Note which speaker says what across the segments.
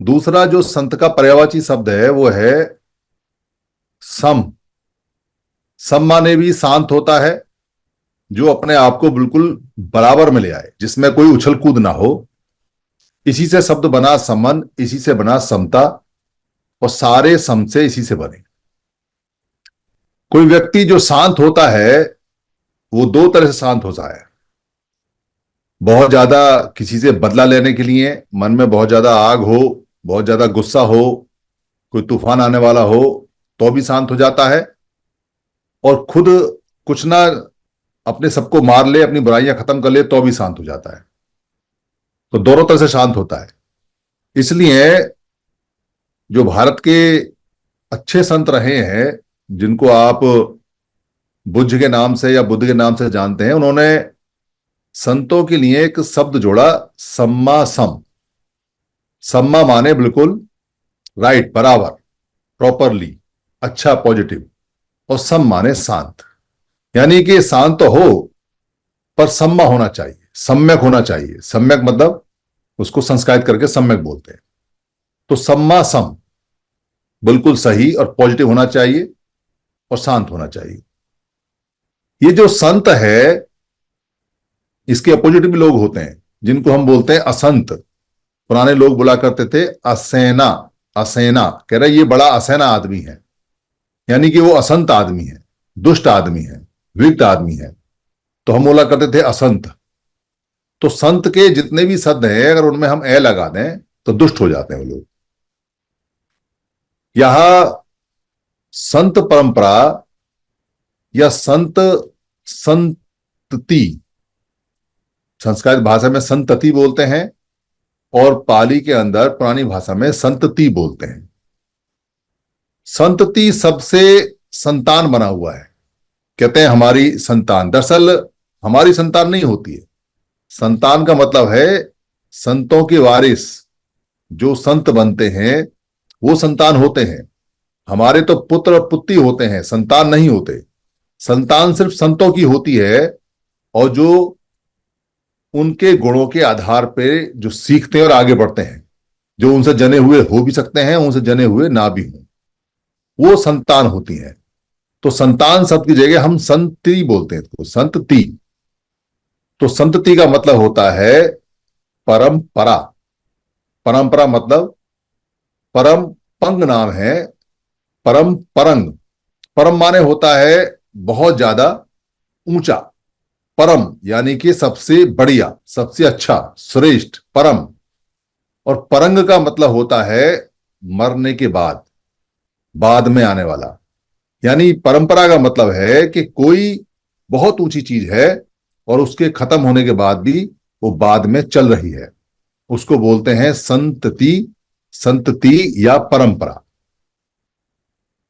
Speaker 1: दूसरा जो संत का पर्यायवाची शब्द है वो है सम। सम माने भी शांत होता है, जो अपने आप को बिल्कुल बराबर में ले आए, जिसमें कोई उछल कूद ना हो। इसी से शब्द बना समन, इसी से बना समता, और सारे सम से इसी से बने। कोई व्यक्ति जो शांत होता है वो दो तरह से शांत होता है। बहुत ज्यादा किसी से बदला लेने के लिए मन में बहुत ज्यादा आग हो, बहुत ज्यादा गुस्सा हो, कोई तूफान आने वाला हो, तो भी शांत हो जाता है। और खुद कुछ ना अपने सबको मार ले, अपनी बुराइयां खत्म कर ले, तो भी शांत हो जाता है। तो दोनों तरह से शांत होता है। इसलिए जो भारत के अच्छे संत रहे हैं, जिनको आप बुद्ध के नाम से या बुद्ध के नाम से जानते हैं, उन्होंने संतों के लिए एक शब्द जोड़ा, सम्मा सम। सम्मा माने बिल्कुल राइट, बराबर, प्रॉपरली, अच्छा, पॉजिटिव। और सम माने शांत। यानी कि शांत तो हो पर सम्मा होना चाहिए, सम्यक होना चाहिए। सम्यक मतलब उसको संस्कारित करके सम्यक बोलते हैं। तो सम्मा सम, बिल्कुल सही और पॉजिटिव होना चाहिए और शांत होना चाहिए। ये जो संत है, इसके अपोजिट भी लोग होते हैं, जिनको हम बोलते हैं असंत। पुराने लोग बोला करते थे असेना। असेना कह रहे ये बड़ा असेना आदमी है, यानी कि वो असंत आदमी है, दुष्ट आदमी है, विक्त आदमी है। तो हम बोला करते थे असंत। तो संत के जितने भी शब्द हैं, अगर उनमें हम ए लगा दें तो दुष्ट हो जाते हैं वो लोग। यहां संत परंपरा या संत संतति, संस्कृत भाषा में संतति बोलते हैं और पाली के अंदर पुरानी भाषा में संतति बोलते हैं। संतति सबसे संतान बना हुआ है। कहते हैं हमारी संतान, दरअसल हमारी संतान नहीं होती है। संतान का मतलब है संतों के वारिस। जो संत बनते हैं वो संतान होते हैं। हमारे तो पुत्र और पुत्री होते हैं, संतान नहीं होते। संतान सिर्फ संतों की होती है, और जो उनके गुणों के आधार पे जो सीखते हैं और आगे बढ़ते हैं, जो उनसे जने हुए हो भी सकते हैं, उनसे जने हुए ना भी हों, वो संतान होती हैं। तो संतान शब्द की जगह हम संति बोलते हैं, तो संतति। तो संतति का मतलब होता है परंपरा। परंपरा मतलब परम पंग नाम है, परम परंग। परम माने होता है बहुत ज्यादा ऊंचा। परम यानी कि सबसे बढ़िया, सबसे अच्छा, श्रेष्ठ, परम। और परंग का मतलब होता है मरने के बाद, बाद में आने वाला। यानी परंपरा का मतलब है कि कोई बहुत ऊंची चीज है और उसके खत्म होने के बाद भी वो बाद में चल रही है, उसको बोलते हैं संतति, संतति या परंपरा।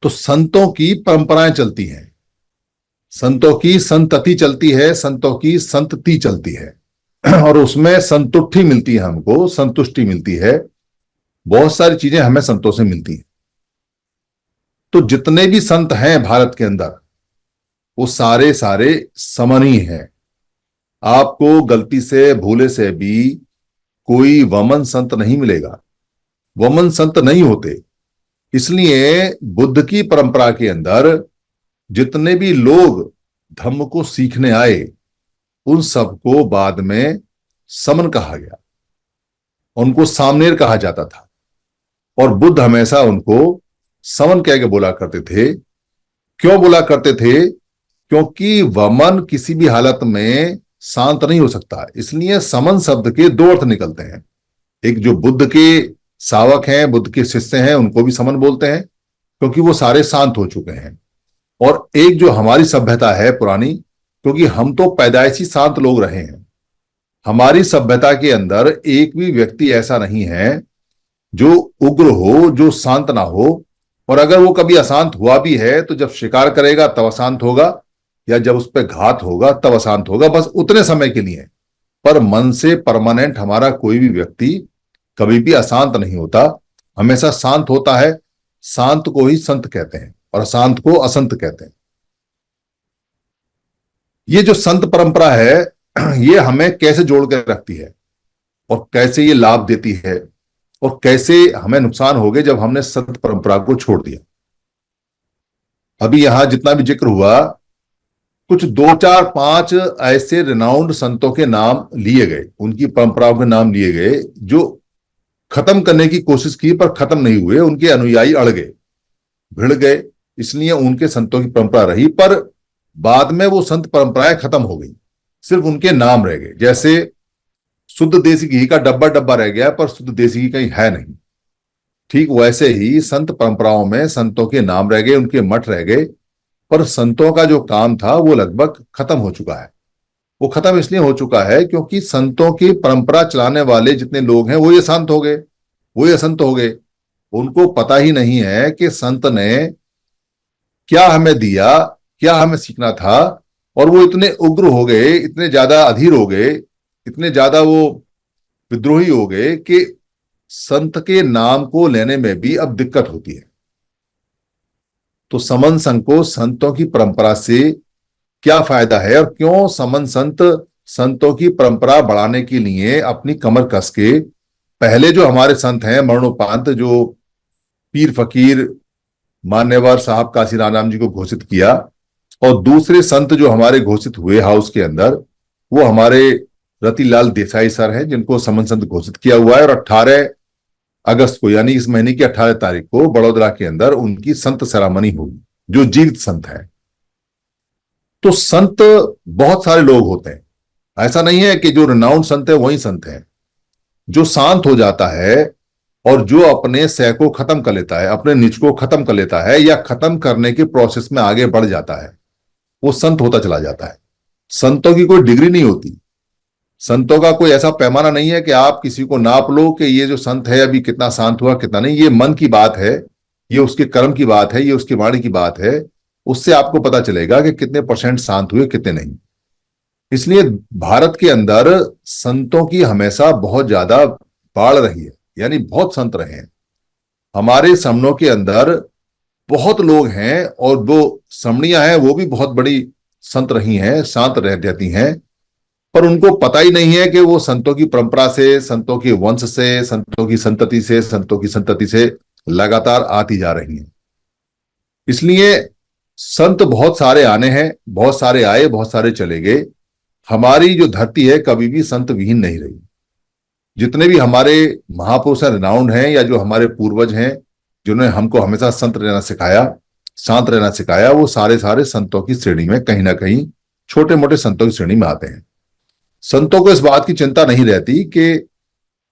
Speaker 1: तो संतों की परंपराएं चलती हैं, संतों की संतति चलती है, संतों की संतति चलती है। और उसमें संतुष्टि मिलती है, हमको संतुष्टि मिलती है। बहुत सारी चीजें हमें संतों से मिलती हैं। तो जितने भी संत हैं भारत के अंदर, वो सारे सारे समनी हैं। आपको गलती से भूले से भी कोई वमन संत नहीं मिलेगा। वमन संत नहीं होते। इसलिए बुद्ध की परंपरा के अंदर जितने भी लोग धम्म को सीखने आए, उन सबको बाद में समन कहा गया, उनको सामनेर कहा जाता था। और बुद्ध हमेशा उनको समन कह के बोला करते थे। क्यों बोला करते थे? क्योंकि वमन किसी भी हालत में शांत नहीं हो सकता। इसलिए समन शब्द के दो अर्थ निकलते हैं। एक जो बुद्ध के सावक हैं, बुद्ध के शिष्य हैं, उनको भी समन बोलते हैं क्योंकि वो सारे शांत हो चुके हैं। और एक जो हमारी सभ्यता है पुरानी, क्योंकि हम तो पैदाइशी शांत लोग रहे हैं। हमारी सभ्यता के अंदर एक भी व्यक्ति ऐसा नहीं है जो उग्र हो, जो शांत ना हो। और अगर वो कभी अशांत हुआ भी है तो जब शिकार करेगा तब अशांत होगा, या जब उस पर घात होगा तब अशांत होगा, बस उतने समय के लिए। पर मन से परमानेंट हमारा कोई भी व्यक्ति कभी भी अशांत नहीं होता, हमेशा शांत होता है। शांत को ही संत कहते हैं और अशांत को असंत कहते हैं। ये जो संत परंपरा है, ये हमें कैसे जोड़ कर रखती है और कैसे ये लाभ देती है और कैसे हमें नुकसान हो गए जब हमने संत परंपरा को छोड़ दिया। अभी यहां जितना भी जिक्र हुआ, कुछ दो चार पांच ऐसे रिनाउंड संतों के नाम लिए गए, उनकी परंपराओं के नाम लिए गए जो खत्म करने की कोशिश की पर खत्म नहीं हुए, उनके अनुयायी अड़ गए, भिड़ गए, इसलिए उनके संतों की परंपरा रही, पर बाद में वो संत परंपराएं खत्म हो गई, सिर्फ उनके नाम रह गए। जैसे शुद्ध देसी घी का डब्बा डब्बा रह गया पर शुद्ध देसी घी कहीं है नहीं, ठीक वैसे ही संत परंपराओं में संतों के नाम रह गए, उनके मठ रह गए, पर संतों का जो काम था वो लगभग खत्म हो चुका है। वो खत्म इसलिए हो चुका है क्योंकि संतों की परंपरा चलाने वाले जितने लोग हैं वो ये संत हो गए, वो ये संत हो गए। उनको पता ही नहीं है कि संत ने क्या हमें दिया, क्या हमें सीखना था, और वो इतने उग्र हो गए, इतने ज्यादा अधीर हो गए, इतने ज्यादा वो विद्रोही हो गए कि संत के नाम को लेने में भी अब दिक्कत होती है। तो समन संघ को संतों की परंपरा से क्या फायदा है, और क्यों समन संत संतों की परंपरा बढ़ाने के लिए अपनी कमर कस के, पहले जो हमारे संत हैं मरणोपरांत, जो पीर फकीर मान्यवर साहब काशी राम जी को घोषित किया, और दूसरे संत जो हमारे घोषित हुए हाउस के अंदर, वो हमारे रतिलाल देसाई सर हैं जिनको समन संत घोषित किया हुआ है, और 18 अगस्त को यानी इस महीने की 18 तारीख को बड़ौदा के अंदर उनकी संत सेरामनी होगी, जो जीवित संत है। तो संत बहुत सारे लोग होते हैं, ऐसा नहीं है कि जो रिनाउंड संत है वही संत है। जो शांत हो जाता है और जो अपने सह को खत्म कर लेता है, अपने निज को खत्म कर लेता है, या खत्म करने के प्रोसेस में आगे बढ़ जाता है, वो संत होता चला जाता है। संतों की कोई डिग्री नहीं होती, संतों का कोई ऐसा पैमाना नहीं है कि आप किसी को नाप लो कि ये जो संत है अभी कितना शांत हुआ कितना नहीं। ये मन की बात है, ये उसके कर्म की बात है, ये उसकी वाणी की बात है। उससे आपको पता चलेगा कि कितने परसेंट शांत हुए कितने नहीं। इसलिए भारत के अंदर संतों की हमेशा बहुत ज्यादा बाढ़ रही है, यानी बहुत संत रहे हैं। हमारे समनों के अंदर बहुत लोग हैं, और वो समणियां हैं वो भी बहुत बड़ी संत रही हैं, शांत रह जाती हैं, पर उनको पता ही नहीं है कि वो संतों की परंपरा से, संतों के वंश से, संतों की संतति से, संतों की संतति से लगातार आती जा रही हैं। इसलिए संत बहुत सारे आने हैं, बहुत सारे आए, बहुत सारे चले गए। हमारी जो धरती है कभी भी संत विहीन नहीं रही। जितने भी हमारे महापुरुष रिनाउंड हैं, या जो हमारे पूर्वज हैं जिन्होंने हमको हमेशा संत रहना सिखाया, शांत रहना सिखाया, वो सारे सारे संतों की श्रेणी में कहीं ना कहीं छोटे मोटे संतों की श्रेणी में आते हैं। संतों को इस बात की चिंता नहीं रहती कि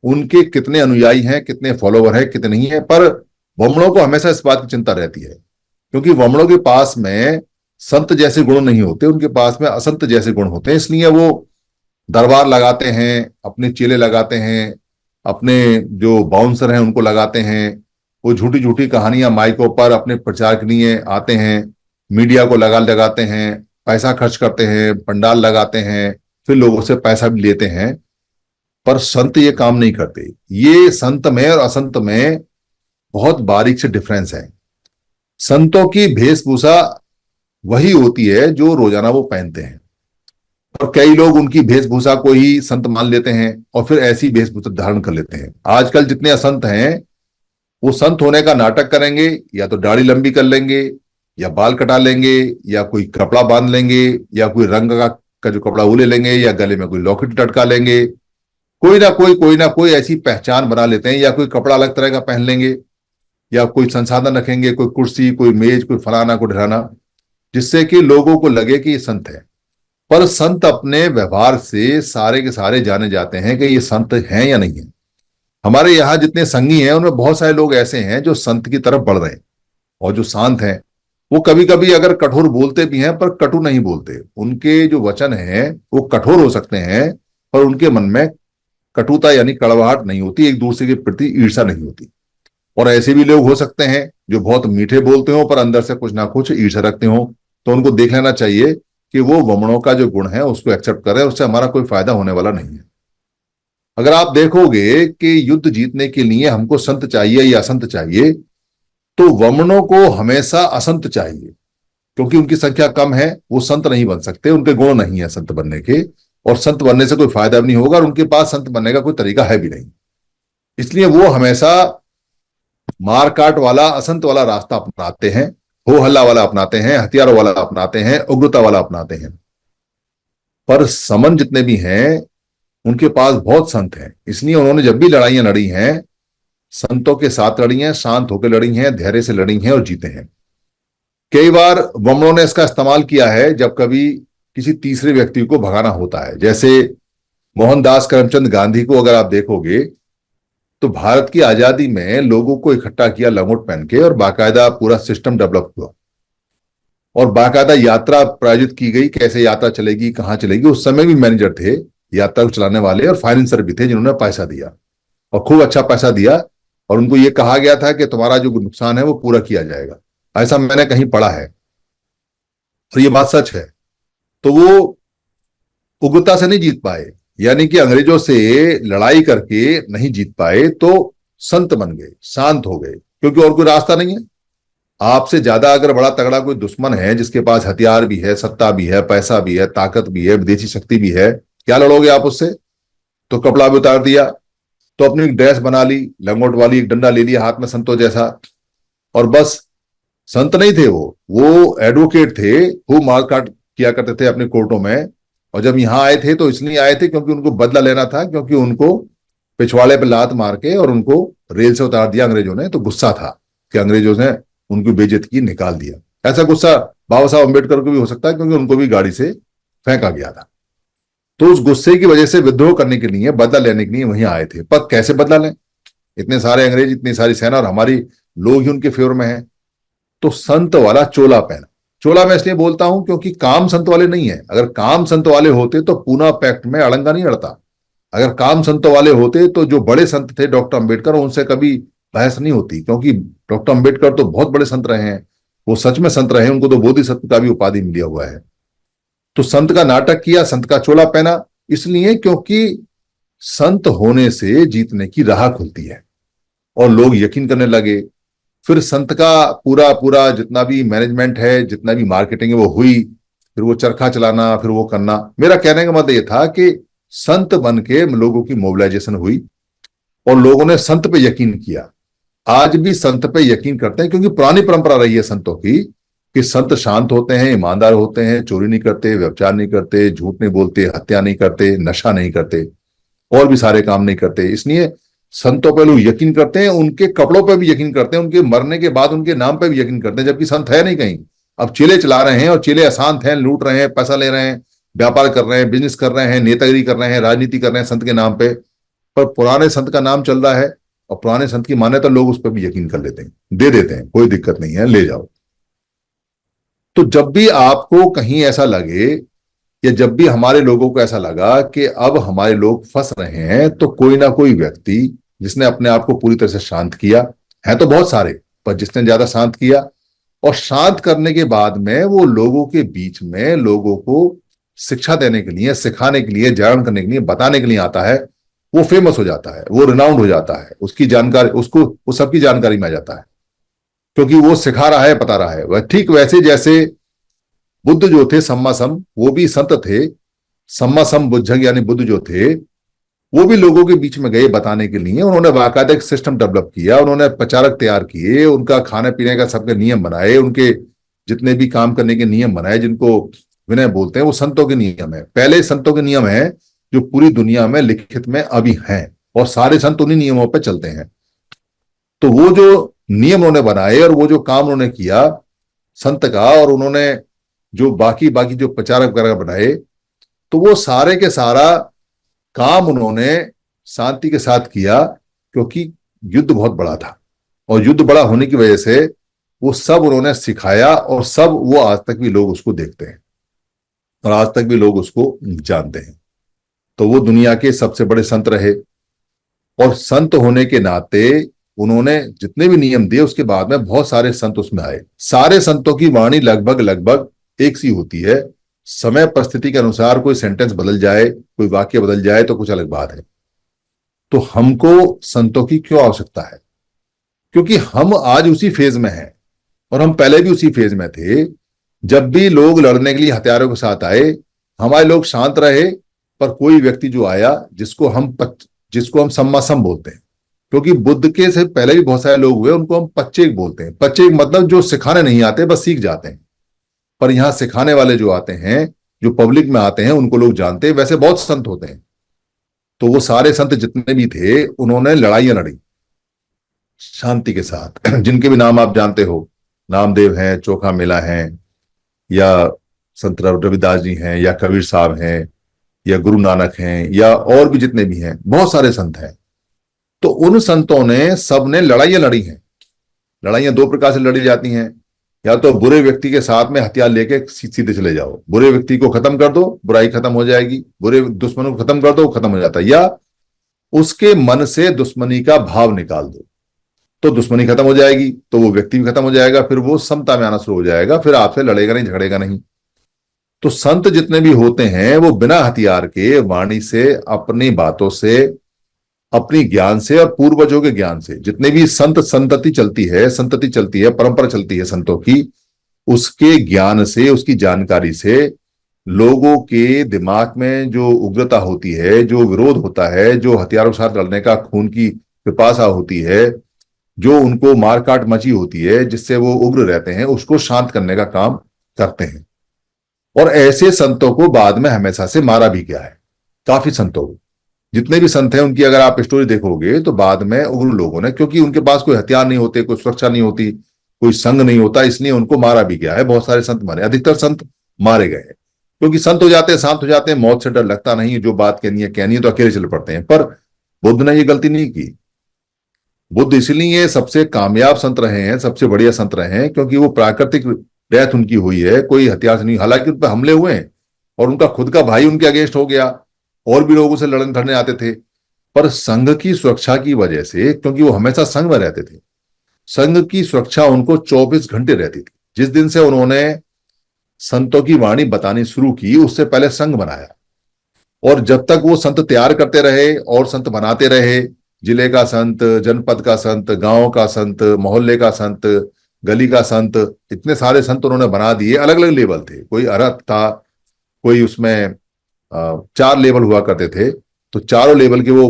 Speaker 1: उनके कितने अनुयायी हैं, कितने फॉलोवर हैं, कितने नहीं है, पर वमनों को हमेशा इस बात की चिंता रहती है, क्योंकि वमनों के पास में संत जैसे गुण नहीं होते, उनके पास में असंत जैसे गुण होते हैं। इसलिए वो दरबार लगाते हैं, अपने चेले लगाते हैं, अपने जो बाउंसर हैं उनको लगाते हैं, वो झूठी झूठी कहानियां माइकों पर अपने प्रचार के लिए आते हैं, मीडिया को लगाते हैं, पैसा खर्च करते हैं, पंडाल लगाते हैं, फिर लोगों से पैसा भी लेते हैं, पर संत ये काम नहीं करते। ये संत में और असंत में बहुत बारीक से डिफरेंस है। संतों की वेशभूषा वही होती है जो रोजाना वो पहनते हैं, और कई लोग उनकी वेशभूषा को ही संत मान लेते हैं और फिर ऐसी वेशभूषा धारण कर लेते हैं। आजकल जितने असंत हैं वो संत होने का नाटक करेंगे, या तो दाढ़ी लंबी कर लेंगे, या बाल कटा लेंगे, या कोई कपड़ा बांध लेंगे, या कोई रंग का जो कपड़ा वो ले लेंगे, या गले में कोई लॉकेट लटका लेंगे। कोई ना कोई ऐसी पहचान बना लेते हैं, या कोई कपड़ा अलग तरह का पहन लेंगे, या कोई संसाधन रखेंगे, कोई कुर्सी, कोई मेज, कोई फलाना, कोई ढलाना, जिससे कि लोगों को लगे कि ये संत है। पर संत अपने व्यवहार से सारे के सारे जाने जाते हैं कि ये संत हैं या नहीं है। हमारे यहाँ जितने संगी हैं उनमें बहुत सारे लोग ऐसे हैं जो संत की तरफ बढ़ रहे हैं, और जो शांत हैं वो कभी कभी अगर कठोर बोलते भी हैं पर कटु नहीं बोलते। उनके जो वचन हैं वो कठोर हो सकते हैं, पर उनके मन में कटुता यानी कड़वाहट नहीं होती, एक दूसरे के प्रति ईर्ष्या नहीं होती। और ऐसे भी लोग हो सकते हैं जो बहुत मीठे बोलते हो पर अंदर से कुछ ना कुछ ईर्ष्या रखते हो, तो उनको देख लेना चाहिए कि वो वमनों का जो गुण है उसको एक्सेप्ट करें, उससे हमारा कोई फायदा होने वाला नहीं है। अगर आप देखोगे कि युद्ध जीतने के लिए हमको संत चाहिए या असंत चाहिए, तो वमनों को हमेशा असंत चाहिए, क्योंकि उनकी संख्या कम है, वो संत नहीं बन सकते, उनके गुण नहीं है संत बनने के, और संत बनने से कोई फायदा भी नहीं होगा, और उनके पास संत बनने का कोई तरीका है भी नहीं। इसलिए वो हमेशा मारकाट वाला, असंत वाला रास्ता अपनाते हैं, हो हल्ला वाला अपनाते हैं, हथियारों वाला अपनाते हैं, उग्रता वाला अपनाते हैं। पर समन जितने भी हैं उनके पास बहुत संत हैं, इसलिए उन्होंने जब भी लड़ाइयां लड़ी हैं संतों के साथ लड़ी हैं, शांत होकर लड़ी हैं, धैर्य से लड़ी हैं और जीते हैं। कई बार वमनों ने इसका इस्तेमाल किया है जब कभी किसी तीसरे व्यक्ति को भगाना होता है। जैसे मोहनदास करमचंद गांधी को अगर आप देखोगे तो भारत की आजादी में लोगों को इकट्ठा किया लंगोट पहन के, और बाकायदा पूरा सिस्टम डेवलप हुआ और बाकायदा यात्रा प्रायोजित की गई, कैसे यात्रा चलेगी, कहां चलेगी। उस समय भी मैनेजर थे यात्रा को चलाने वाले, और फाइनेंसर भी थे जिन्होंने पैसा दिया और खूब अच्छा पैसा दिया, और उनको यह कहा गया था कि तुम्हारा जो नुकसान है वो पूरा किया जाएगा। ऐसा मैंने कहीं पढ़ा है और ये बात सच है। तो वो उग्रता से नहीं जीत पाए, यानी कि अंग्रेजों से लड़ाई करके नहीं जीत पाए, तो संत बन गए, शांत हो गए, क्योंकि और कोई रास्ता नहीं है। आपसे ज्यादा अगर बड़ा तगड़ा कोई दुश्मन है जिसके पास हथियार भी है, सत्ता भी है, पैसा भी है, ताकत भी है, विदेशी शक्ति भी है, क्या लड़ोगे आप उससे? तो कपड़ा भी उतार दिया, तो अपनी एक ड्रेस बना ली लंगोट वाली, एक डंडा ले लिया हाथ में संतों जैसा, और बस। संत नहीं थे वो एडवोकेट थे, वो मारकाट किया करते थे अपने कोर्टों में। और जब यहां आए थे तो इसलिए आए थे क्योंकि उनको बदला लेना था, क्योंकि उनको पिछवाड़े पे लात मार के और उनको रेल से उतार दिया अंग्रेजों ने, तो गुस्सा था कि अंग्रेजों ने उनकी बेइज्जती की, निकाल दिया। ऐसा गुस्सा बाबा साहब अम्बेडकर को भी हो सकता है क्योंकि उनको भी गाड़ी से फेंका गया था। तो उस गुस्से की वजह से विद्रोह करने के लिए, बदला लेने के लिए वहीं आए थे। पर कैसे बदला लें, इतने सारे अंग्रेज, इतनी सारी सेना, और हमारी लोग ही उनके फेवर में है। तो संत वाला चोला पहना। चोला मैं इसलिए बोलता हूं क्योंकि काम संत वाले नहीं है। अगर काम संत वाले होते तो पूना पैक्ट में अड़ंगा नहीं अड़ता। अगर काम संत वाले होते तो जो बड़े संत थे डॉक्टर अंबेडकर, उनसे कभी बहस नहीं होती, क्योंकि डॉक्टर अंबेडकर तो बहुत बड़े संत रहे हैं, वो सच में संत रहे हैं, उनको तो बोधिसत्व का भी उपाधि मिला हुआ है। तो संत का नाटक किया, संत का चोला पहना, इसलिए क्योंकि संत होने से जीतने की राह खुलती है और लोग यकीन करने लगे। फिर संत का पूरा पूरा जितना भी मैनेजमेंट है, जितना भी मार्केटिंग है वो हुई, फिर वो चरखा चलाना, फिर वो करना। मेरा कहने का मतलब ये था कि संत बन के लोगों की मोबिलाइजेशन हुई और लोगों ने संत पे यकीन किया। आज भी संत पे यकीन करते हैं क्योंकि पुरानी परंपरा रही है संतों की कि संत शांत होते हैं, ईमानदार होते हैं, चोरी नहीं करते, व्यभिचार नहीं करते, झूठ नहीं बोलते, हत्या नहीं करते, नशा नहीं करते, और भी सारे काम नहीं करते। इसलिए संतों पे लोग यकीन करते हैं, उनके कपड़ों पे भी यकीन करते हैं, उनके मरने के बाद उनके नाम पे भी यकीन करते हैं, जबकि संत है नहीं कहीं। अब चेले चला रहे हैं और चेले अशांत हैं, लूट रहे हैं, पैसा ले रहे हैं, व्यापार कर रहे हैं, बिजनेस कर रहे हैं, नेतागिरी कर रहे हैं, राजनीति कर रहे हैं संत के नाम पे। पर पुराने संत का नाम चल रहा है और पुराने संत की मान्यता, लोग उस पर भी यकीन कर लेते हैं, दे देते हैं, कोई दिक्कत नहीं है, ले जाओ। तो जब भी आपको कहीं ऐसा लगे या जब भी हमारे लोगों को ऐसा लगा कि अब हमारे लोग फंस रहे हैं, तो कोई ना कोई व्यक्ति जिसने अपने आप को पूरी तरह से शांत किया है, तो बहुत सारे, पर जिसने ज्यादा शांत किया और शांत करने के बाद में वो लोगों के बीच में लोगों को शिक्षा देने के लिए, सिखाने के लिए, जागरण करने के लिए, बताने के लिए आता है, वो फेमस हो जाता है, वो रिनाउंड हो जाता है, उसकी जानकारी, उसको वो सबकी जानकारी में आ जाता है, क्योंकि वो सिखा रहा है, बता रहा है। वह ठीक वैसे जैसे बुद्ध जो थे सम्मा सम, वो भी संत थे। सम्मा सम बुद्धग यानी बुद्ध जो थे, वो भी लोगों के बीच में गए बताने के लिए। उन्होंने बाकायदा एक सिस्टम डेवलप किया, उन्होंने प्रचारक तैयार किए, उनका खाने पीने का सबके नियम बनाए, उनके जितने भी काम करने के नियम बनाए, जिनको विनय बोलते हैं, वो संतों के नियम है। पहले संतों के नियम है जो पूरी दुनिया में लिखित में अभी हैं, और सारे संत उन्हीं नियमों पर चलते हैं। तो वो जो नियम उन्होंने बनाए और वो जो काम उन्होंने किया संत का, और उन्होंने जो बाकी बाकी जो प्रचारक वगैरह बनाए, तो वो सारे के सारा काम उन्होंने शांति के साथ किया, क्योंकि युद्ध बहुत बड़ा था और युद्ध बड़ा होने की वजह से वो सब उन्होंने सिखाया, और सब वो आज तक भी लोग उसको देखते हैं और आज तक भी लोग उसको जानते हैं। तो वो दुनिया के सबसे बड़े संत रहे, और संत होने के नाते उन्होंने जितने भी नियम दिए उसके बाद में बहुत सारे संत उसमें आए। सारे संतों की वाणी लगभग लगभग एक सी होती है। समय परिस्थिति के अनुसार कोई सेंटेंस बदल जाए, कोई वाक्य बदल जाए तो कुछ अलग बात है। तो हमको संतों की क्यों आवश्यकता है? क्योंकि हम आज उसी फेज में हैं, और हम पहले भी उसी फेज में थे। जब भी लोग लड़ने के लिए हथियारों के साथ आए, हमारे लोग शांत रहे, पर कोई व्यक्ति जो आया जिसको हम सम्मा सम बोलते हैं, क्योंकि बुद्ध के से पहले भी बहुत सारे लोग हुए, उनको हम पच्चेक बोलते हैं। पच्चेक मतलब जो सिखाने नहीं आते, बस सीख जाते हैं। पर यहाँ सिखाने वाले जो आते हैं, जो पब्लिक में आते हैं, उनको लोग जानते हैं। वैसे बहुत संत होते हैं। तो वो सारे संत जितने भी थे, उन्होंने लड़ाइयां लड़ी शांति के साथ। जिनके भी नाम आप जानते हो, नामदेव हैं, चोखा मेला हैं, या संत रविदास जी हैं, या कबीर साहब हैं, या गुरु नानक हैं, या और भी जितने भी हैं, बहुत सारे संत हैं। तो उन संतों ने सबने लड़ाइयां लड़ी हैं। लड़ाइयां दो प्रकार से लड़ी जाती हैं। या तो बुरे व्यक्ति के साथ में हथियार लेके सीधे चले जाओ, बुरे व्यक्ति को खत्म कर दो, बुराई खत्म हो जाएगी। बुरे दुश्मनों को खत्म कर दो, वो खत्म हो जाता है। या उसके मन से दुश्मनी का भाव निकाल दो, तो दुश्मनी खत्म हो जाएगी, तो वो व्यक्ति भी खत्म हो जाएगा, फिर वो समता में आना शुरू हो जाएगा, फिर आपसे लड़ेगा नहीं, झगड़ेगा नहीं। तो संत जितने भी होते हैं, वो बिना हथियार के वाणी से, अपनी बातों से, अपनी ज्ञान से और पूर्वजों के ज्ञान से, जितने भी संतति चलती है, परंपरा चलती है संतों की, उसके ज्ञान से, उसकी जानकारी से लोगों के दिमाग में जो उग्रता होती है, जो विरोध होता है, जो हथियारों के साथ लड़ने का खून की पिपासा होती है, जो उनको मारकाट मची होती है, जिससे वो उग्र रहते हैं, उसको शांत करने का काम करते हैं। और ऐसे संतों को बाद में हमेशा से मारा भी गया है, काफी संतों को। जितने भी संत हैं उनकी अगर आप स्टोरी देखोगे तो बाद में उग्र लोगों ने, क्योंकि उनके पास कोई हथियार नहीं होते, कोई सुरक्षा नहीं होती, कोई संग नहीं होता, इसलिए उनको मारा भी गया है। बहुत सारे संत मारे, अधिकतर संत मारे गए हैं। क्योंकि संत हो जाते हैं, शांत हो जाते हैं, मौत से डर लगता नहीं, जो बात कहनी है तो अकेले चल पड़ते हैं। पर बुद्ध ने ये गलती नहीं की। बुद्ध इसलिए सबसे कामयाब संत रहे हैं, सबसे बढ़िया संत रहे हैं, क्योंकि वो प्राकृतिक डेथ उनकी हुई है, कोई हथियार से नहीं। हालांकि उन पर हमले हुए हैं और उनका खुद का भाई उनके अगेंस्ट हो गया, और भी लोगों से लड़ने धरने आते थे, पर संघ की सुरक्षा की वजह से, क्योंकि वो हमेशा संघ में रहते थे, संघ की सुरक्षा उनको 24 घंटे रहती थी। जिस दिन से उन्होंने संतों की वाणी बतानी शुरू की, उससे पहले संघ बनाया। और जब तक वो संत तैयार करते रहे और संत बनाते रहे, जिले का संत, जनपद का संत, गांव का संत, मोहल्ले का संत, गली का संत, इतने सारे संत उन्होंने बना दिए। अलग अलग लेवल थे, कोई अरहत था, कोई उसमें 4 लेवल हुआ करते थे, तो चारों लेवल के वो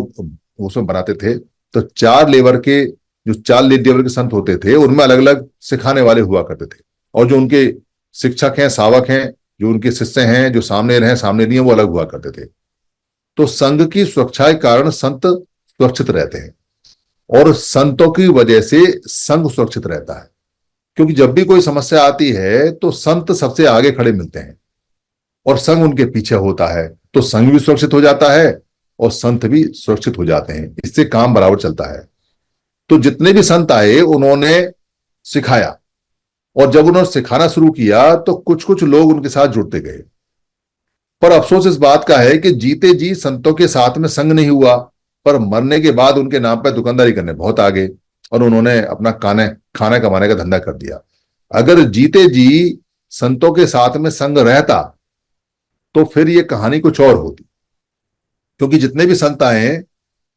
Speaker 1: उसमें बनाते थे। तो 4 लेवल के, जो 4 लेवल के संत होते थे, उनमें अलग अलग सिखाने वाले हुआ करते थे। और जो उनके शिक्षक हैं, सावक हैं, जो उनके शिष्य हैं, जो सामने रहे सामने नहीं है, वो अलग हुआ करते थे। तो संघ की सुरक्षा के कारण संत सुरक्षित रहते हैं, और संतों की वजह से संघ सुरक्षित रहता है। क्योंकि जब भी कोई समस्या आती है तो संत सबसे आगे खड़े मिलते हैं और संघ उनके पीछे होता है, तो संघ भी सुरक्षित हो जाता है और संत भी सुरक्षित हो जाते हैं। इससे काम बराबर चलता है। तो जितने भी संत आए उन्होंने सिखाया, और जब उन्होंने सिखाना शुरू किया तो कुछ कुछ लोग उनके साथ जुड़ते गए। पर अफसोस इस बात का है कि जीते जी संतों के साथ में संग नहीं हुआ, पर मरने के बाद उनके नाम पर दुकानदारी करने बहुत आ गए, और उन्होंने अपना खाना कमाने का धंधा कर दिया। अगर जीते जी संतों के साथ में संग रहता तो फिर ये कहानी कुछ और होती। क्योंकि जितने भी संत आए हैं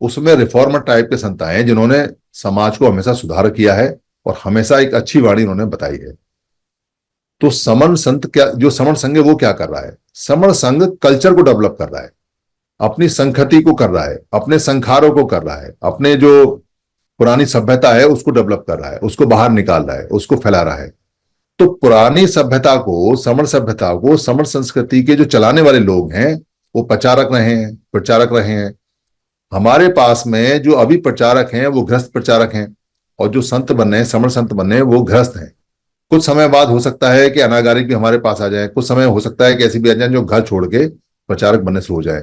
Speaker 1: उसमें रिफॉर्मर टाइप के संत आए हैं, जिन्होंने समाज को हमेशा सुधार किया है और हमेशा एक अच्छी वाणी उन्होंने बताई है। तो समण संत क्या, जो समण संघ है वो क्या कर रहा है? समण संघ कल्चर को डेवलप कर रहा है, अपनी संस्कृति को कर रहा है, अपने संखारों को कर रहा है, अपने जो पुरानी सभ्यता है उसको डेवलप कर रहा है, उसको बाहर निकाल रहा है, उसको फैला रहा है। तो पुरानी सभ्यता को, समण सभ्यता को, समण संस्कृति के जो चलाने वाले लोग हैं वो प्रचारक रहे हैं। हमारे पास में जो अभी प्रचारक हैं वो गृहस्थ प्रचारक हैं, और जो संत बन रहे हैं, समण संत बन रहे हैं, वो गृहस्थ हैं। कुछ समय बाद हो सकता है कि अनागारिक भी हमारे पास आ जाए, कुछ समय हो सकता है कि ऐसी भी आ जाए जो घर छोड़ के प्रचारक बनने शुरू हो जाए।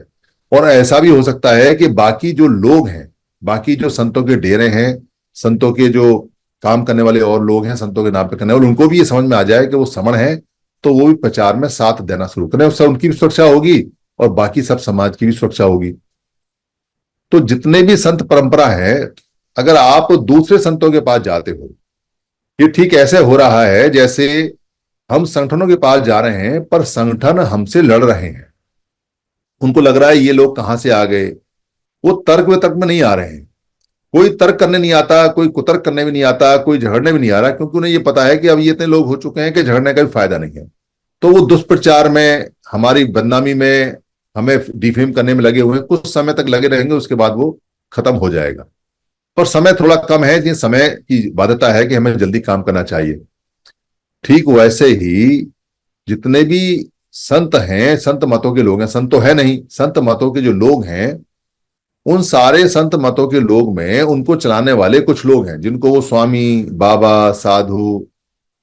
Speaker 1: और ऐसा भी हो सकता है कि बाकी जो लोग हैं, बाकी जो संतों के डेरे हैं, संतों के जो काम करने वाले और लोग हैं, संतों के नाम पे करने वाले, उनको भी ये समझ में आ जाए कि वो समण है, तो वो भी प्रचार में साथ देना शुरू करें। उससे उनकी भी सुरक्षा होगी और बाकी सब समाज की भी सुरक्षा होगी। तो जितने भी संत परंपरा है, अगर आप दूसरे संतों के पास जाते हो, ये ठीक ऐसे हो रहा है जैसे हम संगठनों के पास जा रहे हैं पर संगठन हमसे लड़ रहे हैं। उनको लग रहा है ये लोग कहां से आ गए, वो तर्क वितर्क में नहीं आ रहे हैं। कोई तर्क करने नहीं आता, कोई कुतर्क करने भी नहीं आता, कोई झगड़ने भी नहीं आ रहा, क्योंकि उन्हें ये पता है कि अब ये इतने लोग हो चुके हैं कि झगड़ने का भी फायदा नहीं है। तो वो दुष्प्रचार में, हमारी बदनामी में, हमें डिफेम करने में लगे हुए हैं। कुछ समय तक लगे रहेंगे, उसके बाद वो खत्म हो जाएगा। पर समय थोड़ा कम है, जिस समय की बाध्यता है कि हमें जल्दी काम करना चाहिए। ठीक वैसे ही जितने भी संत हैं, संत मतों के लोग हैं, संत तो है नहीं, संत मतों के जो लोग हैं, उन सारे संत मतों के लोग में उनको चलाने वाले कुछ लोग हैं जिनको वो स्वामी, बाबा, साधु,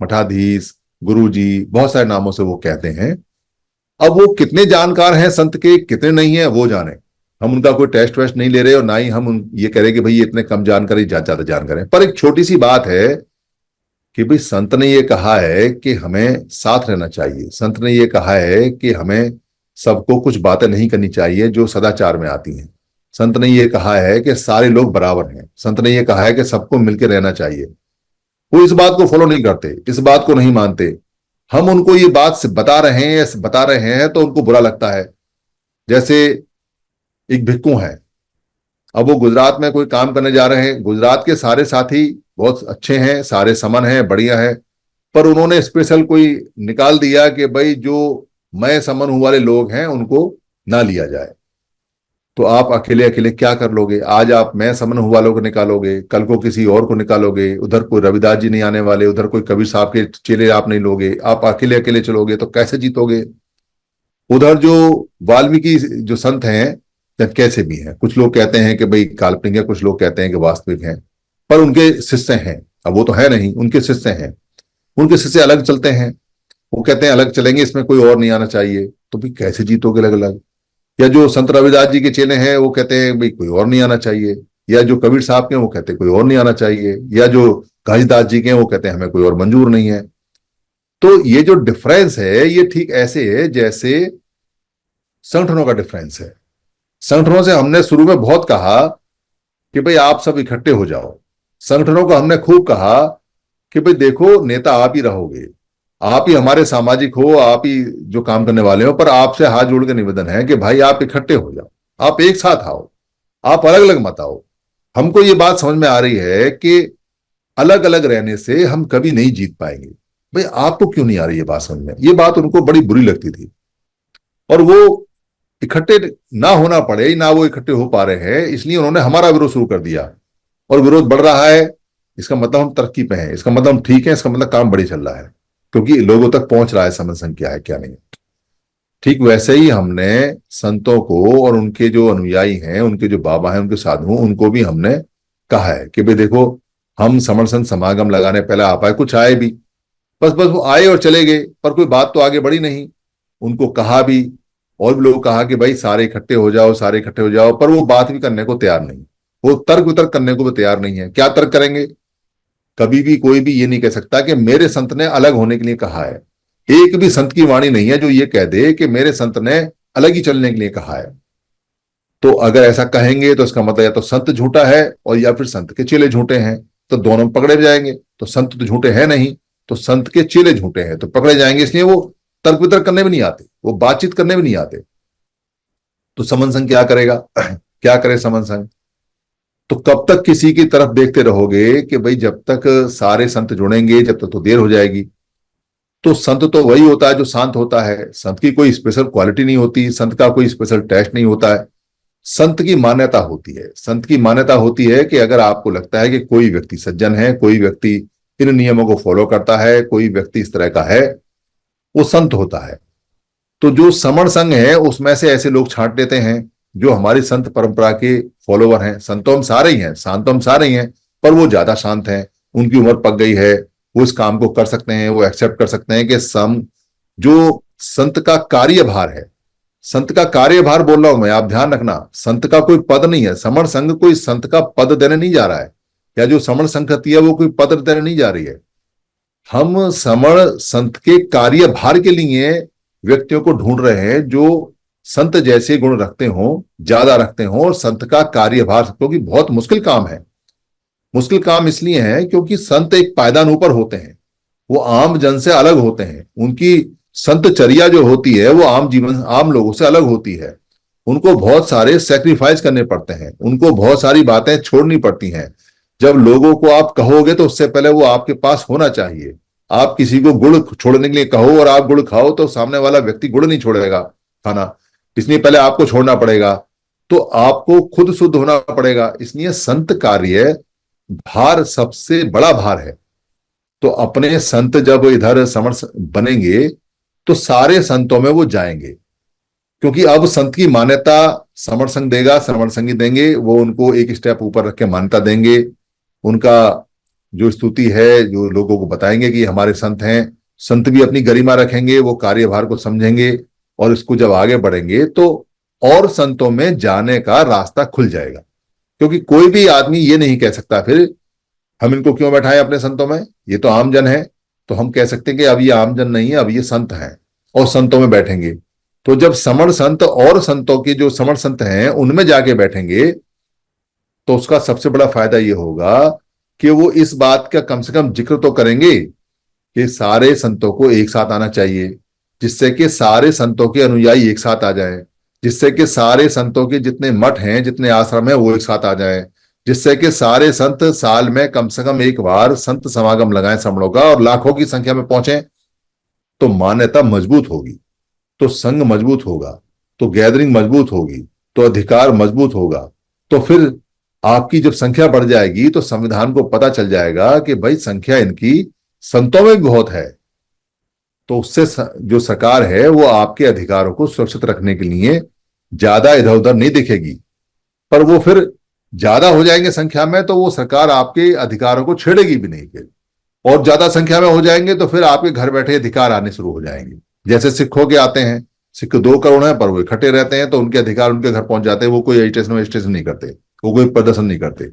Speaker 1: मठाधीश, गुरुजी, बहुत सारे नामों से वो कहते हैं। अब वो कितने जानकार हैं संत के, कितने नहीं है, वो जाने। हम उनका कोई टेस्ट वेस्ट नहीं ले रहे और ना ही हम ये कह रहे कि भाई ये इतने कम जानकार, ज्यादा जानकार हैं। पर एक छोटी सी बात है कि भाई संत ने ये कहा है कि हमें साथ रहना चाहिए, संत ने ये कहा है कि हमें सबको कुछ बातें नहीं करनी चाहिए जो सदाचार में आती हैं। संत ने ये कहा है कि सारे लोग बराबर हैं। संत ने ये कहा है कि सबको मिलकर रहना चाहिए। वो इस बात को फॉलो नहीं करते, इस बात को नहीं मानते। हम उनको ये बात से बता रहे हैं तो उनको बुरा लगता है। जैसे एक भिक्खू है, अब वो गुजरात में कोई काम करने जा रहे हैं, गुजरात के सारे साथी बहुत अच्छे हैं, सारे समन हैं, बढ़िया है, पर उन्होंने स्पेशल कोई निकाल दिया कि भाई जो मैं समन हूं वाले लोग हैं उनको ना लिया जाए। तो आप अकेले अकेले क्या कर लोगे? आज आप मैं समन हूं वालों को निकालोगे, कल को किसी और को निकालोगे, उधर कोई रविदास जी नहीं आने वाले, उधर कोई कबीर साहब के चेले आप नहीं लोगे, आप अकेले अकेले चलोगे तो कैसे जीतोगे? उधर जो वाल्मीकि जो संत हैं, या कैसे भी हैं, कुछ लोग कहते हैं कि भाई काल्पनिक है, कुछ लोग कहते हैं कि वास्तविक हैं, पर उनके शिष्य हैं। अब वो तो है नहीं, उनके शिष्य हैं, उनके शिष्य अलग चलते हैं। वो कहते हैं अलग चलेंगे, इसमें कोई और नहीं आना चाहिए। तो भाई कैसे जीतोगे अलग अलग? या जो संत रविदास जी के चेले हैं वो कहते हैं भाई कोई और नहीं आना चाहिए, या जो कबीर साहब के हैं वो कहते हैं कोई और नहीं आना चाहिए, या जो घासीदास जी के हैं वो कहते हैं हमें कोई और मंजूर नहीं है। तो ये जो डिफरेंस है ये ठीक ऐसे है जैसे संगठनों का डिफरेंस है। संगठनों से हमने शुरू में बहुत कहा कि भाई आप सब इकट्ठे हो जाओ। संगठनों को हमने खूब कहा कि भाई देखो नेता आप ही रहोगे, आप ही हमारे सामाजिक हो, आप ही जो काम करने वाले हो, पर आपसे हाथ जोड़ के निवेदन है कि भाई आप इकट्ठे हो जाओ, आप एक साथ आओ, आप अलग अलग मत आओ। हमको ये बात समझ में आ रही है कि अलग अलग रहने से हम कभी नहीं जीत पाएंगे। भाई आपको क्यों नहीं आ रही ये बात समझ में? ये बात उनको बड़ी बुरी लगती थी, और वो इकट्ठे ना होना पड़े, ना वो इकट्ठे हो पा रहे हैं, इसलिए उन्होंने हमारा विरोध शुरू कर दिया। और विरोध बढ़ रहा है, इसका मतलब हम तरक्की पे हैं, इसका मतलब हम ठीक है, इसका मतलब काम बढ़ी चल रहा है, क्योंकि लोगों तक पहुंच रहा है समर्थन क्या है क्या नहीं। ठीक वैसे ही हमने संतों को और उनके जो अनुयायी हैं, उनके जो बाबा हैं, उनके साधु, उनको भी हमने कहा है कि भाई देखो, हम समर्थन समागम लगाने पहले आप आए, कुछ आए भी, बस बस वो आए और चले गए, पर कोई बात तो आगे बढ़ी नहीं। उनको कहा भी, और भी लोग कहा कि भाई सारे इकट्ठे हो जाओ, सारे इकट्ठे हो जाओ, पर वो बात भी करने को तैयार नहीं, वो तर्क वितर्क करने को भी तैयार नहीं है। क्या तर्क करेंगे? कभी भी कोई भी ये नहीं कह सकता कि मेरे संत ने अलग होने के लिए कहा है। एक भी संत की वाणी नहीं है जो ये कह दे कि मेरे संत ने अलग ही चलने के लिए कहा है। तो अगर ऐसा कहेंगे तो इसका मतलब या तो संत झूठा है और या फिर संत के चेले झूठे हैं, तो दोनों पकड़े जाएंगे। तो संत तो झूठे हैं नहीं, तो संत के चेले झूठे हैं तो पकड़े जाएंगे। इसलिए वो तर्क वितर्क करने भी नहीं आते, वो बातचीत करने भी नहीं आते। तो समन संघ क्या करेगा? क्या करे समन संघ? तो कब तक किसी की तरफ देखते रहोगे कि भाई जब तक सारे संत जुड़ेंगे जब तक तो देर हो जाएगी। तो संत तो वही होता है जो शांत होता है। संत की कोई स्पेशल क्वालिटी नहीं होती, संत का कोई स्पेशल टेस्ट नहीं होता है। संत की मान्यता होती है, संत की मान्यता होती है कि अगर आपको लगता है कि कोई व्यक्ति सज्जन है, कोई व्यक्ति इन नियमों को फॉलो करता है, कोई व्यक्ति इस तरह का है, वो संत होता है। तो जो समण संघ है उसमें से ऐसे लोग छांट लेते हैं जो हमारी संत परंपरा के फॉलोवर हैं। संत तो हम सारे ही हैं, शांत तो हम सारे ही हैं, पर वो ज्यादा शांत हैं, उनकी उम्र पक गई है, वो इस काम को कर सकते हैं, वो एक्सेप्ट कर सकते हैं कि सम जो संत का कार्यभार है, संत का कार्यभार बोल रहा हूं मैं, आप ध्यान रखना, संत का कोई पद नहीं है। समण संघ कोई संत का पद देने नहीं जा रहा है, या जो समण संघति है वो कोई पद देने नहीं जा रही है। हम समण संत के कार्यभार के लिए व्यक्तियों को ढूंढ रहे हैं जो संत जैसे गुण रखते हो, ज्यादा रखते हो, और संत का कार्यभार, क्योंकि बहुत मुश्किल काम है। मुश्किल काम इसलिए है क्योंकि संत एक पायदान ऊपर होते हैं, वो आम जन से अलग होते हैं। उनकी संतचर्या जो होती है वो आम जीवन, आम लोगों से अलग होती है। उनको बहुत सारे सेक्रीफाइस करने पड़ते हैं, उनको बहुत सारी बातें छोड़नी पड़ती हैं। जब लोगों को आप कहोगे तो उससे पहले वो आपके पास होना चाहिए। आप किसी को गुड़ छोड़ने के लिए कहो और आप गुड़ खाओ तो सामने वाला व्यक्ति गुड़ नहीं छोड़ेगा खाना, इसलिए पहले आपको छोड़ना पड़ेगा। तो आपको खुद शुद्ध होना पड़ेगा। इसलिए संत कार्य भार सबसे बड़ा भार है। तो अपने संत जब इधर समर्थ बनेंगे तो सारे संतों में वो जाएंगे, क्योंकि अब संत की मान्यता समर्थ संघ देगा, समर्थ संघी देंगे, वो उनको एक स्टेप ऊपर रख के मान्यता देंगे। उनका जो स्तुति है, जो लोगों को बताएंगे कि हमारे संत हैं, संत भी अपनी गरिमा रखेंगे, वो कार्यभार को समझेंगे और इसको जब आगे बढ़ेंगे तो और संतों में जाने का रास्ता खुल जाएगा। क्योंकि कोई भी आदमी ये नहीं कह सकता फिर हम इनको क्यों बैठाएं अपने संतों में, ये तो आमजन है। तो हम कह सकते हैं कि अब ये आमजन नहीं है, अब ये संत हैं और संतों में बैठेंगे। तो जब समण संत और संतों के जो समण संत हैं उनमें जाके बैठेंगे तो उसका सबसे बड़ा फायदा ये होगा कि वो इस बात का कम से कम जिक्र तो करेंगे कि सारे संतों को एक साथ आना चाहिए, जिससे कि सारे संतों के अनुयायी एक साथ आ जाएं, जिससे कि सारे संतों के जितने मठ हैं, जितने आश्रम हैं, वो एक साथ आ जाएं, जिससे कि सारे संत साल में कम से कम एक बार संत समागम लगाएं समणों का और लाखों की संख्या में पहुंचे। तो मान्यता मजबूत होगी, तो संघ मजबूत होगा, तो गैदरिंग मजबूत होगी, तो अधिकार मजबूत होगा। तो फिर आपकी जब संख्या बढ़ जाएगी तो संविधान को पता चल जाएगा कि भाई संख्या इनकी संतों में भी बहुत है। तो उससे जो सरकार है वो आपके अधिकारों को सुरक्षित रखने के लिए ज्यादा इधर उधर नहीं दिखेगी। पर वो फिर ज्यादा हो जाएंगे संख्या में तो वो सरकार आपके अधिकारों को छेड़ेगी भी नहीं फिर। और ज्यादा संख्या में हो जाएंगे तो फिर आपके घर बैठे अधिकार आने शुरू हो जाएंगे। जैसे सिखों के आते हैं, सिख 2 करोड़ हैं पर वो इकट्ठे रहते हैं तो उनके अधिकार उनके घर पहुंच जाते हैं, वो कोई एजिटेशन नहीं करते, वो कोई प्रदर्शन नहीं करते।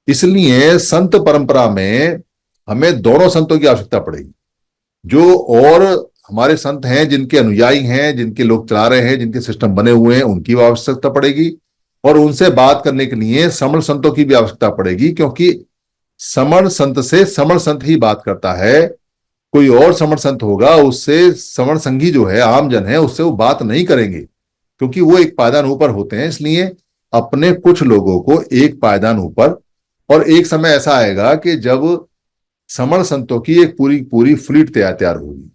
Speaker 1: इसलिए संत परंपरा में हमें दोनों संतों की आवश्यकता पड़ेगी। जो और हमारे संत हैं, जिनके अनुयायी हैं, जिनके लोग चला रहे हैं, जिनके सिस्टम बने हुए हैं, उनकी आवश्यकता पड़ेगी। और उनसे बात करने के लिए समण संतों की भी आवश्यकता पड़ेगी, क्योंकि समण संत से समण संत ही बात करता है। कोई और समण संत होगा उससे समण संघी जो है, आम जन है, उससे वो बात नहीं करेंगे, क्योंकि वो एक पायदान ऊपर होते हैं। इसलिए अपने कुछ लोगों को एक पायदान ऊपर, और एक समय ऐसा आएगा कि जब समण संतों की एक पूरी पूरी फ्लीट तैयार होगी,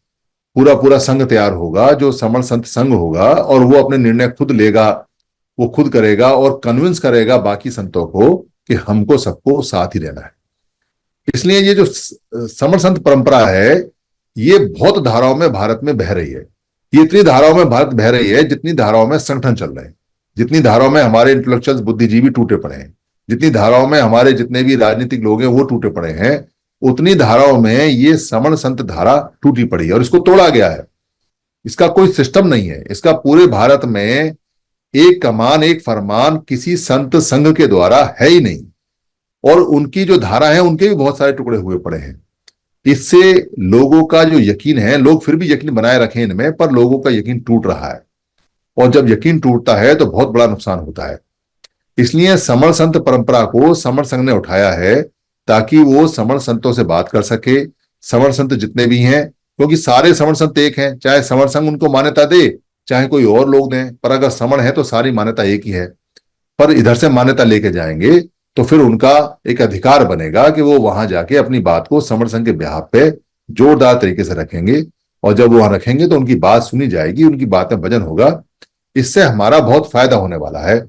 Speaker 1: पूरा पूरा संघ तैयार होगा, जो समण संत संघ होगा, और वो अपने निर्णय खुद लेगा, वो खुद करेगा और कन्विंस करेगा बाकी संतों को कि हमको सबको साथ ही रहना है। इसलिए ये जो समण संत परंपरा है ये बहुत धाराओं में भारत में बह रही है। ये इतनी धाराओं में भारत बह रही है जितनी धाराओं में संगठन चल रहे हैं, जितनी धाराओं में हमारे इंटेलेक्चुअल्स बुद्धिजीवी टूटे पड़े हैं, जितनी धाराओं में हमारे जितने भी राजनीतिक लोग हैं वो टूटे पड़े हैं, उतनी धाराओं में ये समण संत धारा टूटी पड़ी है और इसको तोड़ा गया है। इसका कोई सिस्टम नहीं है। इसका पूरे भारत में एक कमान एक फरमान किसी संत संघ के द्वारा है ही नहीं। और उनकी जो धारा है उनके भी बहुत सारे टुकड़े हुए पड़े हैं। इससे लोगों का जो यकीन है, लोग फिर भी यकीन बनाए रखे इनमें, पर लोगों का यकीन टूट रहा है। और जब यकीन टूटता है तो बहुत बड़ा नुकसान होता है। इसलिए समण संत परंपरा को समण संघ ने उठाया है ताकि वो समण संतों से बात कर सके। समण संत जितने भी हैं, क्योंकि सारे समण संत एक हैं, चाहे समण संघ उनको मान्यता दे चाहे कोई और लोग दें, पर अगर समण है तो सारी मान्यता एक ही है। पर इधर से मान्यता लेके जाएंगे तो फिर उनका एक अधिकार बनेगा कि वो वहां जाके अपनी बात को समण संघ के बिहाफ पे जोरदार तरीके से रखेंगे। और जब वो वहां रखेंगे तो उनकी बात सुनी जाएगी, उनकी बात में वजन होगा। इससे हमारा बहुत फायदा होने वाला है।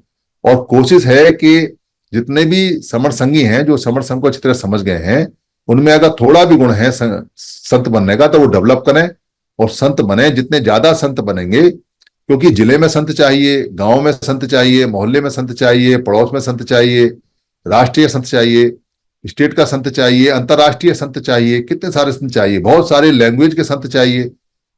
Speaker 1: और कोशिश है कि जितने भी समण संघी हैं, जो समण संघ को अच्छी तरह समझ गए हैं, उनमें अगर थोड़ा भी गुण है संत बनने का तो वो डेवलप करें और संत बने। जितने ज्यादा संत बनेंगे, क्योंकि जिले में संत चाहिए, गांव में संत चाहिए, मोहल्ले में संत चाहिए, पड़ोस में संत चाहिए, राष्ट्रीय संत चाहिए, स्टेट का संत चाहिए, अंतर्राष्ट्रीय संत चाहिए, कितने सारे संत चाहिए, बहुत सारे लैंग्वेज के संत चाहिए।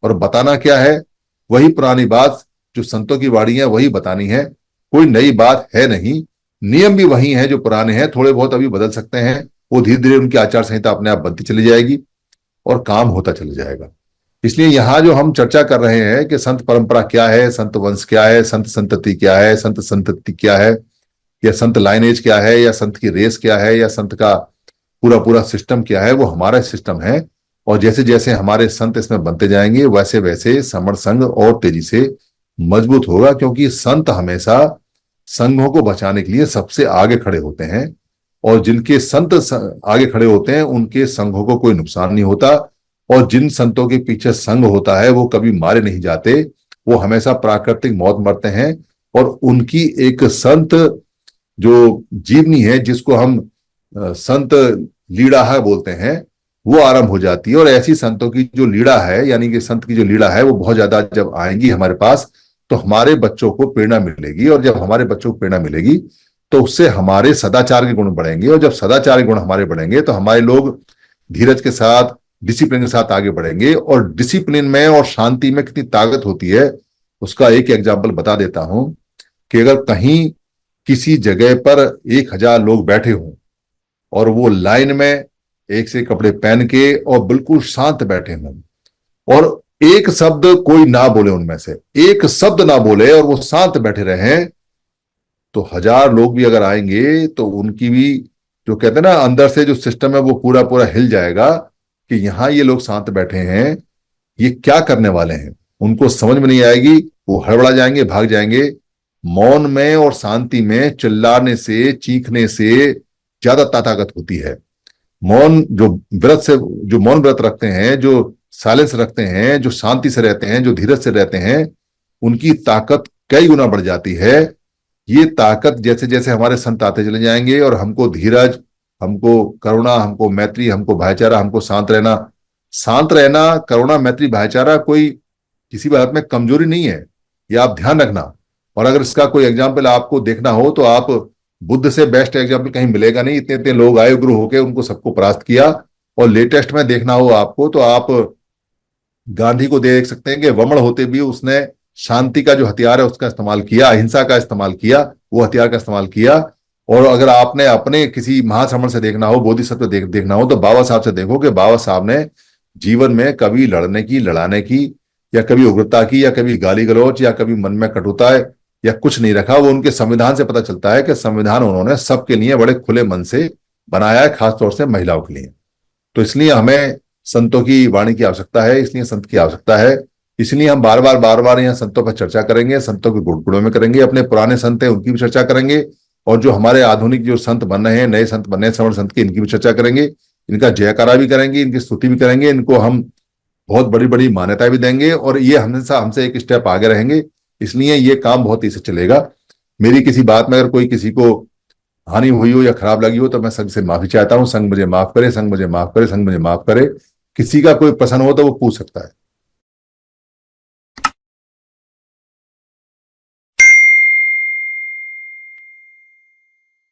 Speaker 1: और बताना क्या है, वही पुरानी बात जो संतों की वाणी है वही बतानी है। कोई नई बात है नहीं, नियम भी वही है जो पुराने हैं, थोड़े बहुत अभी बदल सकते हैं। वो धीरे धीरे उनकी आचार संहिता अपने आप बनती चली जाएगी और काम होता चला जाएगा। इसलिए यहां जो हम चर्चा कर रहे हैं कि संत परंपरा क्या है, संत वंश क्या है, संत संतति क्या है, संत संतति क्या है, या संत लाइनेज क्या है, या संत की रेस क्या है, या संत का पूरा पूरा सिस्टम क्या है, वो हमारा सिस्टम है। और जैसे जैसे हमारे संत इसमें बनते जाएंगे वैसे वैसे समण संघ और तेजी से मजबूत होगा, क्योंकि संत हमेशा संघों को बचाने के लिए सबसे आगे खड़े होते हैं। और जिनके संत आगे खड़े होते हैं उनके संघों को कोई नुकसान नहीं होता। और जिन संतों के पीछे संघ होता है वो कभी मारे नहीं जाते, वो हमेशा प्राकृतिक मौत मरते हैं। और उनकी एक संत जो जीवनी है, जिसको हम संत लीड़ा बोलते हैं, वो आरंभ हो जाती है। और ऐसी संतों की जो लीड़ा है, यानी कि संत की जो लीड़ा है, वो बहुत ज्यादा जब आएंगी हमारे पास, तो हमारे बच्चों को प्रेरणा मिलेगी। और जब हमारे बच्चों को प्रेरणा मिलेगी तो उससे हमारे सदाचार के गुण बढ़ेंगे। और जब सदाचार के गुण हमारे बढ़ेंगे तो हमारे लोग धीरज के साथ, डिसिप्लिन के साथ आगे बढ़ेंगे। और डिसिप्लिन में और शांति में कितनी ताकत होती है, उसका एक एग्जाम्पल बता देता हूं कि अगर कहीं किसी जगह पर 1,000 लोग बैठे हों और वो लाइन में एक से कपड़े पहन के और बिल्कुल शांत बैठे हों, और एक शब्द कोई ना बोले, उनमें से एक शब्द ना बोले और वो शांत बैठे रहें, तो 1,000 लोग भी अगर आएंगे तो उनकी भी, जो कहते हैं ना, अंदर से जो सिस्टम है वो पूरा पूरा हिल जाएगा कि यहां ये लोग शांत बैठे हैं, ये क्या करने वाले हैं। उनको समझ में नहीं आएगी, वो हड़बड़ा जाएंगे, भाग जाएंगे। मौन में और शांति में चिल्लाने से, चीखने से ज्यादा ताकत होती है। मौन जो व्रत से, जो मौन व्रत रखते हैं, जो साइलेंस रखते हैं, जो शांति से रहते हैं, जो धीरज से रहते हैं, उनकी ताकत कई गुना बढ़ जाती है। ये ताकत जैसे जैसे हमारे संत आते चले जाएंगे और हमको धीरज, हमको करुणा, हमको मैत्री, हमको भाईचारा, हमको शांत रहना, शांत रहना, करुणा, मैत्री, भाईचारा कोई किसी बात में कमजोरी नहीं है, ये आप ध्यान रखना। और अगर इसका कोई एग्जाम्पल आपको देखना हो तो आप, बुद्ध से बेस्ट एग्जाम्पल कहीं मिलेगा नहीं। इतने इतने लोग आए गुरु होके, उनको सबको परास्त किया। और लेटेस्ट में देखना हो आपको तो आप गांधी को देख सकते हैं कि वमन होते भी उसने शांति का जो हथियार है उसका इस्तेमाल किया, अहिंसा का इस्तेमाल किया, वो हथियार का इस्तेमाल किया। और अगर आपने अपने किसी महाश्रमण से देखना हो, बोधिसत्व देखना हो, तो बाबा साहब से देखो कि बाबा साहब ने जीवन में कभी लड़ने की, लड़ाने की, या कभी उग्रता की, या कभी गाली गलौच, या कभी मन में कटुता है, या कुछ नहीं रखा। वो उनके संविधान से पता चलता है कि संविधान उन्होंने सबके लिए बड़े खुले मन से बनाया है, खासतौर से महिलाओं के लिए। तो इसलिए हमें संतों की वाणी की आवश्यकता है, इसलिए संत की आवश्यकता है। इसलिए हम बार बार यहाँ संतों पर चर्चा करेंगे, संतों के गुणों में करेंगे, अपने पुराने संत हैं उनकी भी चर्चा करेंगे, और जो हमारे आधुनिक जो संत बन रहे हैं, नए संत बन रहे हैं, श्रवण संत की, इनकी भी चर्चा करेंगे, इनका जयकारा भी करेंगे, इनकी स्तुति भी करेंगे, इनको हम बहुत बड़ी बड़ी मान्यता भी देंगे, और ये हमेशा हमसे एक स्टेप आगे रहेंगे। इसलिए ये काम बहुत ही से चलेगा। मेरी किसी बात में अगर कोई किसी को हानि हुई हो या खराब लगी हो तो मैं संघ से माफी चाहता हूँ। संघ मुझे माफ करे, संघ मुझे माफ करे, संघ मुझे माफ करे। किसी का कोई प्रश्न हो तो वो पूछ सकता है।